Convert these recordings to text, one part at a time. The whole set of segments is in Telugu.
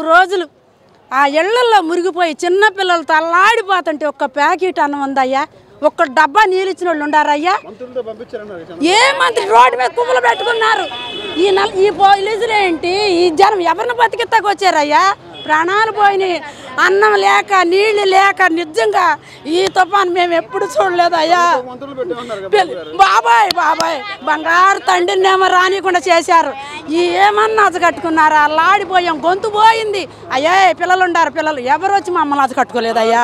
రోజులు ఆ ఇళ్లల్లో మురిగిపోయి చిన్న పిల్లలు తల్లాడిపోతుంటే ఒక్క ప్యాకెట్ అన్నం ఉందయ్యా, ఒక్క డబ్బా నీళ్ళు ఇచ్చిన వాళ్ళు ఉండారయ్యా. ఏ మంత్రి రోడ్డు మీద కుప్పలు పెట్టుకున్నారు. ఈ పోలీసులు ఏంటి, ఈ జనం ఎవరిని బతికిస్తాకు వచ్చారయ్యా? ప్రాణాలు పోయినాయి, అన్నం లేక నీళ్లు లేక. నిజంగా ఈ తుఫాను మేము ఎప్పుడు చూడలేదు అయ్యా. బాబాయ్ బాబాయ్ బంగారు తండ్రినేమో రానికుండా చేశారు. ఏమన్నా అజగట్టుకున్నారా? అల్లాడిపోయాం, గొంతు పోయింది అయ్యా. పిల్లలు ఉండారు, పిల్లలు ఎవరు వచ్చి మమ్మల్ని అజగట్టుకోలేదు అయ్యా.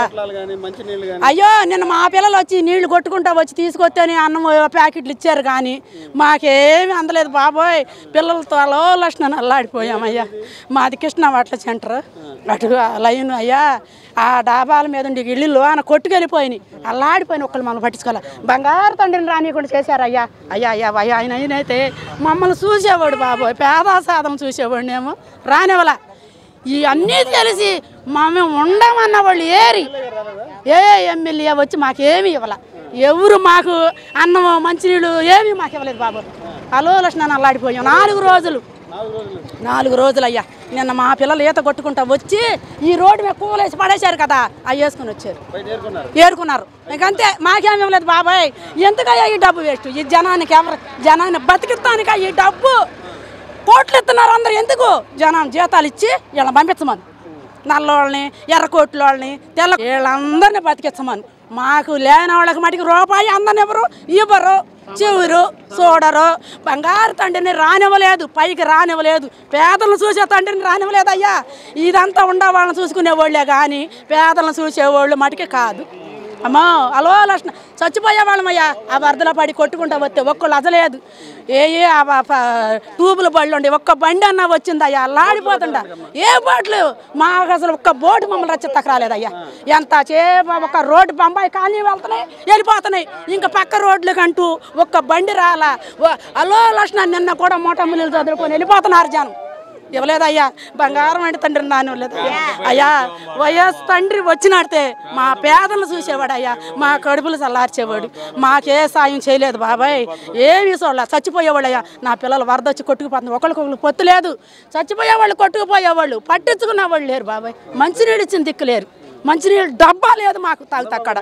అయ్యో నిన్న మా పిల్లలు వచ్చి నీళ్లు కొట్టుకుంటా వచ్చి తీసుకొస్తేనే అన్నం ప్యాకెట్లు ఇచ్చారు, కానీ మాకేమీ అందలేదు బాబాయ్. పిల్లలతో లక్షణాన్ని అల్లాడిపోయామయ్యా. మాది కృష్ణవాట్ల సెంటర్, అటు లైన్ అయ్యా. ఆ డాబాల మీద ఉండి ఇళ్ళు ఆయన కొట్టుకెళ్ళిపోయినాయి, అల్లాడిపోయిన ఒక్కళ్ళు మమ్మల్ని పట్టించుకోవాలి. బంగారు తండ్రిని రానియకుండా చేశారయ్యా. అయ్యా అయ్యా అయ్యా ఆయన అయితే మమ్మల్ని చూసేవాడు బాబోయ్, పేద సాధం చూసేవాడినేమో రానివ్వలా. ఇవన్నీ తెలిసి మేము ఉండమన్న వాళ్ళు ఏ ఎమ్మెల్యే వచ్చి మాకేమీ ఇవ్వాల, ఎవరు మాకు అన్నం మంచినీళ్ళు ఏమీ మాకు ఇవ్వలేదు బాబు. లక్షణాన్ని అల్లాడిపోయాం 4 రోజులు అయ్యా. నిన్న మా పిల్లలు ఈత కొట్టుకుంటా వచ్చి ఈ రోడ్డు మీద కూలేసి పడేశారు కదా, అవి వేసుకుని వచ్చారు, ఏరుకున్నారు. ఇంకంతే, మాకేమి ఇవ్వలేదు బాబాయ్. ఎందుకయ్యా ఈ డబ్బు వేస్ట్? ఈ జనాన్ని బతికిస్తానిక ఈ డబ్బు కోట్లు ఇస్తున్నారు అందరు. ఎందుకు? జనం జీతాలు ఇచ్చి వీళ్ళని పంపించమని, నల్లోళ్ళని ఎర్రకోట్ల వాళ్ళని తెల్ల వీళ్ళందరినీ బతికించమని. మాకు లేని వాళ్ళకి మటుకు రూపాయి అందరిని ఇవ్వరు, చెవురు చూడరు. బంగారు తండ్రిని రానివ్వలేదు, పైకి రానివ్వలేదు. పేదలను చూసే తండ్రిని రానివ్వలేదు అయ్యా. ఇదంతా ఉండవాళ్ళని చూసుకునేవాళ్ళే కానీ పేదలను చూసేవాళ్ళు మటుకే కాదు. అమ్మా లక్షణ చచ్చిపోయేవాళ్ళమయ్యా. ఆ వరదల పడి కొట్టుకుంటా వస్తే ఒక్కళ్ళు అదలేదు. ట్యూబుల బళ్ళు ఉండి ఒక్క బండి అన్నా వచ్చిందయ్యా, అల్లాడిపోతుండ. ఏ బోట్లు మాకు అసలు ఒక్క బోటు మమ్మల్ని రచ్చతకు రాలేదయ్యా. ఎంత ఒక రోడ్డు బొంబాయి కాలనీ వెళ్తున్నాయి, వెళ్ళిపోతున్నాయి. ఇంకా పక్క రోడ్లకంటూ ఒక్క బండి రాలా. లక్షణ నిన్న కూడా మోటములు చదువుకొని వెళ్ళిపోతున్నారు జనం. ఇవ్వలేదయ్యా. బంగారం అంటే తండ్రిని రానివ్వలేదు అయ్యా. వైఎస్ తండ్రి వచ్చినాడితే మా పేదలను చూసేవాడు అయ్యా, మా కడుపులు చల్లార్చేవాడు. మాకే సాయం చేయలేదు బాబాయ్, ఏమి చూడాల. చచ్చిపోయేవాళ్ళు అయ్యా. నా పిల్లలు వరద వచ్చి కొట్టుకుపోతుంది, ఒకరికొకరు పొత్తు లేదు. చచ్చిపోయేవాళ్ళు కొట్టుకుపోయేవాళ్ళు, పట్టించుకున్న వాళ్ళు లేరు బాబాయ్. మంచినీళ్ళు ఇచ్చిన దిక్కులేరు, మంచినీళ్ళు డబ్బా లేదు మాకు తాగుతక్కడ.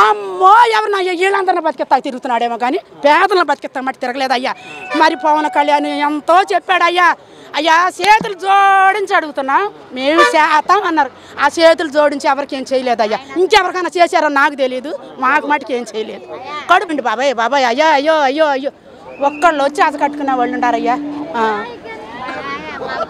అమ్మో ఎవరిన వీళ్ళందరినీ బతికిస్తా తిరుగుతున్నాడేమో కానీ పేదలను బతికిస్తా మట్టి తిరగలేదయ్యా. మరి పవన్ కళ్యాణ్ ఎంతో చెప్పాడయ్యా. అయ్యా చేతులు జోడించి అడుగుతున్నాం, మేము చేస్తాం అన్నారు. ఆ చేతులు జోడించి ఎవరికి ఏం చేయలేదయ్యా. ఇంకెవరికైనా చేశారో నాకు తెలియదు, మాకు మటుకు ఏం చేయలేదు. కడుపుండి బాబాయ్ బాబాయ్ అయ్యా. అయ్యో అయ్యో అయ్యో ఒక్కళ్ళు వచ్చి అస కట్టుకునే వాళ్ళు ఉండారయ్యా.